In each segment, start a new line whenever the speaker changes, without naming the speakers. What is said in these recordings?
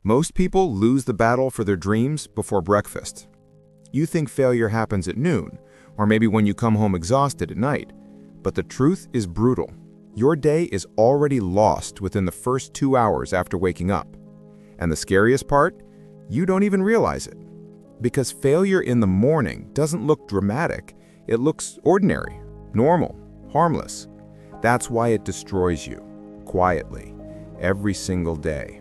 Most people lose the battle for their dreams before breakfast. You think failure happens at noon, or maybe when you come home exhausted at night. But the truth is brutal. Your day is already lost within the first 2 hours after waking up. And the scariest part? You don't even realize it. Because failure in the morning doesn't look dramatic. It looks ordinary, normal, harmless. That's why it destroys you, quietly, every single day.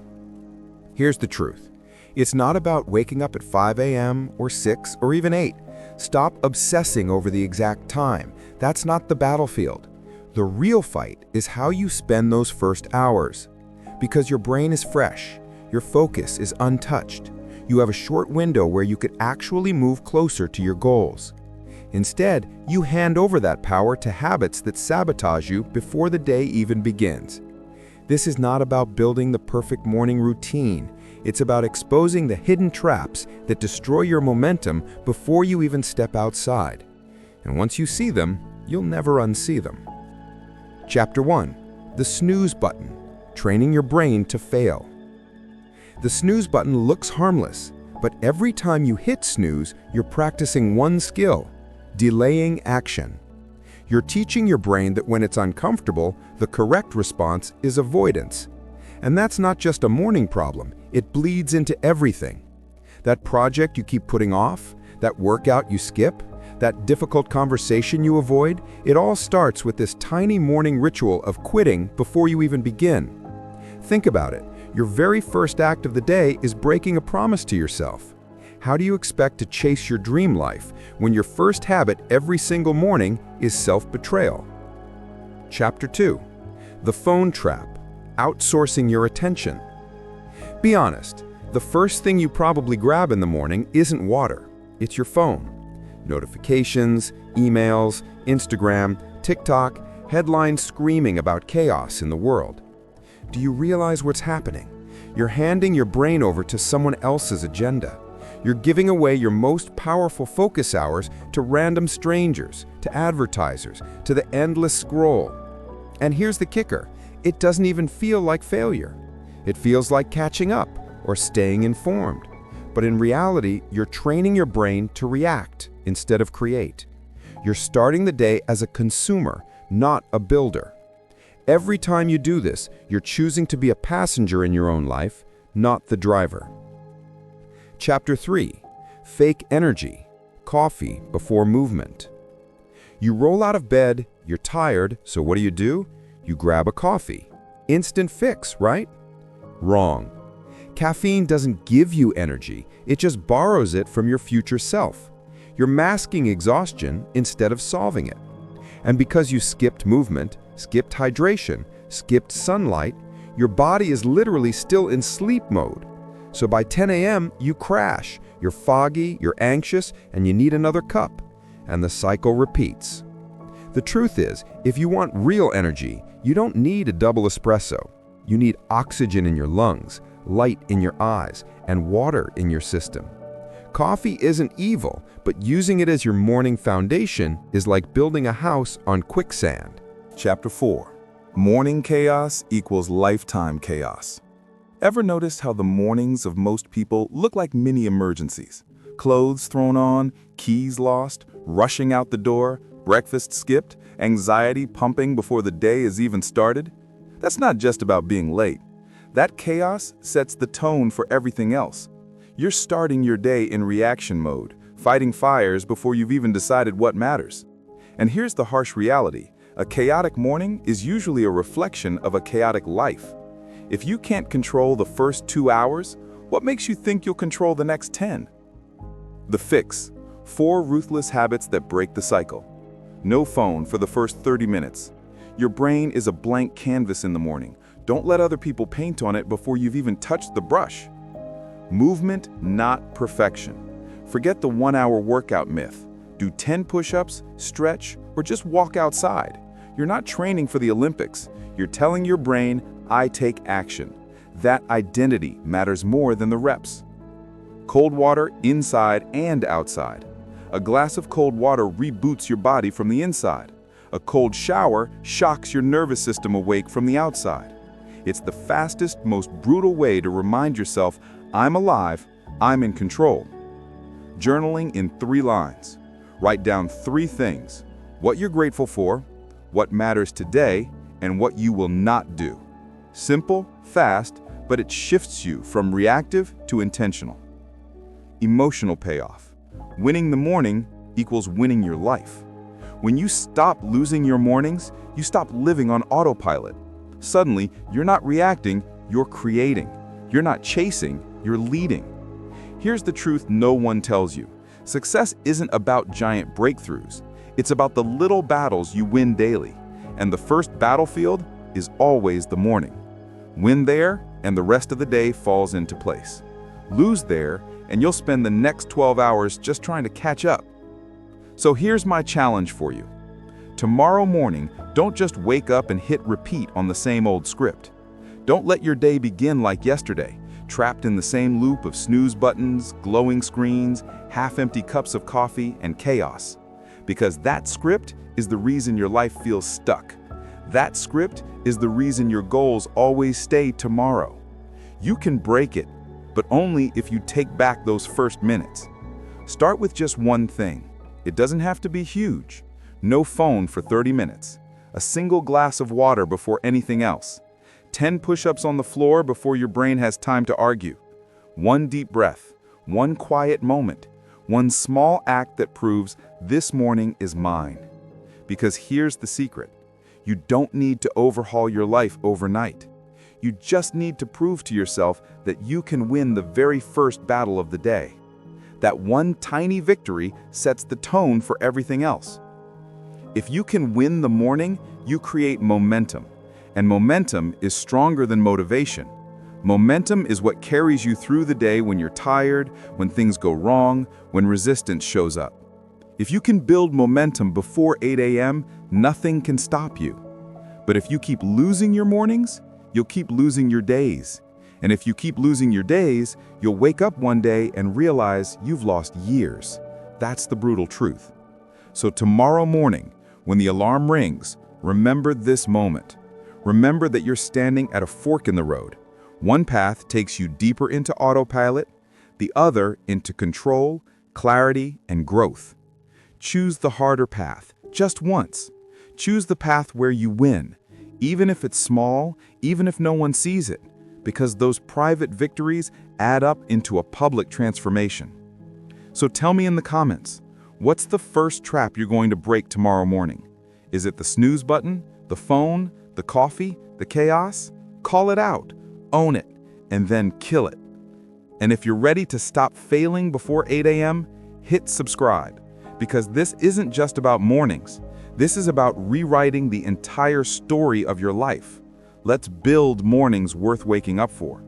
Here's the truth. It's not about waking up at 5 a.m. or 6 or even 8. Stop obsessing over the exact time. That's not the battlefield. The real fight is how you spend those first hours. Because your brain is fresh, your focus is untouched. You have a short window where you could actually move closer to your goals. Instead, you hand over that power to habits that sabotage you before the day even begins. This is not about building the perfect morning routine. It's about exposing the hidden traps that destroy your momentum before you even step outside. And once you see them, you'll never unsee them. Chapter 1. The snooze button. Training your brain to fail. The snooze button looks harmless, but every time you hit snooze, you're practicing one skill: delaying action. You're teaching your brain that when it's uncomfortable, the correct response is avoidance. And that's not just a morning problem, it bleeds into everything. That project you keep putting off, that workout you skip, that difficult conversation you avoid, it all starts with this tiny morning ritual of quitting before you even begin. Think about it. Your very first act of the day is breaking a promise to yourself. How do you expect to chase your dream life when your first habit every single morning is self-betrayal? Chapter 2. The phone trap. Outsourcing your attention. Be honest, the first thing you probably grab in the morning isn't water. It's your phone. Notifications, emails, Instagram, TikTok, headlines screaming about chaos in the world. Do you realize what's happening? You're handing your brain over to someone else's agenda. You're giving away your most powerful focus hours to random strangers, to advertisers, to the endless scroll. And here's the kicker. It doesn't even feel like failure. It feels like catching up or staying informed. But in reality, you're training your brain to react instead of create. You're starting the day as a consumer, not a builder. Every time you do this, you're choosing to be a passenger in your own life, not the driver. Chapter 3. Fake energy. Coffee before movement. You roll out of bed, you're tired, so what do? You grab a coffee. Instant fix, right? Wrong. Caffeine doesn't give you energy, it just borrows it from your future self. You're masking exhaustion instead of solving it. And because you skipped movement, skipped hydration, skipped sunlight, your body is literally still in sleep mode. So by 10 a.m., you crash. You're foggy, you're anxious, and you need another cup. And the cycle repeats. The truth is, if you want real energy, you don't need a double espresso. You need oxygen in your lungs, light in your eyes, and water in your system. Coffee isn't evil, but using it as your morning foundation is like building a house on quicksand.
Chapter 4. Morning chaos equals lifetime chaos. Ever notice how the mornings of most people look like mini emergencies? Clothes thrown on, keys lost, rushing out the door, breakfast skipped, anxiety pumping before the day is even started? That's not just about being late. That chaos sets the tone for everything else. You're starting your day in reaction mode, fighting fires before you've even decided what matters. And here's the harsh reality. A chaotic morning is usually a reflection of a chaotic life. If you can't control the first 2 hours, what makes you think you'll control the next 10? The fix: 4 ruthless habits that break the cycle. No phone for the first 30 minutes. Your brain is a blank canvas in the morning. Don't let other people paint on it before you've even touched the brush. Movement, not perfection. Forget the 1-hour workout myth. Do 10 push-ups, stretch, or just walk outside. You're not training for the Olympics. You're telling your brain, I take action. That identity matters more than the reps. Cold water inside and outside. A glass of cold water reboots your body from the inside. A cold shower shocks your nervous system awake from the outside. It's the fastest, most brutal way to remind yourself, I'm alive, I'm in control. Journaling in 3 lines. Write down 3 things: what you're grateful for, what matters today, and what you will not do. Simple, fast, but it shifts you from reactive to intentional. Emotional payoff. Winning the morning equals winning your life. When you stop losing your mornings, you stop living on autopilot. Suddenly, you're not reacting, you're creating. You're not chasing, you're leading. Here's the truth no one tells you. Success isn't about giant breakthroughs. It's about the little battles you win daily. And the first battlefield is always the morning. Win there, and the rest of the day falls into place. Lose there, and you'll spend the next 12 hours just trying to catch up. So here's my challenge for you. Tomorrow morning, don't just wake up and hit repeat on the same old script. Don't let your day begin like yesterday, trapped in the same loop of snooze buttons, glowing screens, half-empty cups of coffee, and chaos. Because that script is the reason your life feels stuck. That script is the reason your goals always stay tomorrow. You can break it, but only if you take back those first minutes. Start with just one thing. It doesn't have to be huge. No phone for 30 minutes. A single glass of water before anything else. 10 push-ups on the floor before your brain has time to argue. 1 deep breath. 1 quiet moment. 1 small act that proves this morning is mine. Because here's the secret. You don't need to overhaul your life overnight. You just need to prove to yourself that you can win the very first battle of the day. That one tiny victory sets the tone for everything else. If you can win the morning, you create momentum. And momentum is stronger than motivation. Momentum is what carries you through the day when you're tired, when things go wrong, when resistance shows up. If you can build momentum before 8 a.m., nothing can stop you. But if you keep losing your mornings, you'll keep losing your days. And if you keep losing your days, you'll wake up one day and realize you've lost years. That's the brutal truth. So tomorrow morning, when the alarm rings, remember this moment. Remember that you're standing at a fork in the road. One path takes you deeper into autopilot, the other into control, clarity, and growth. Choose the harder path, just once. Choose the path where you win, even if it's small, even if no one sees it, because those private victories add up into a public transformation. So tell me in the comments, what's the first trap you're going to break tomorrow morning? Is it the snooze button, the phone, the coffee, the chaos? Call it out, own it, and then kill it. And if you're ready to stop failing before 8 a.m., hit subscribe, because this isn't just about mornings. This is about rewriting the entire story of your life. Let's build mornings worth waking up for.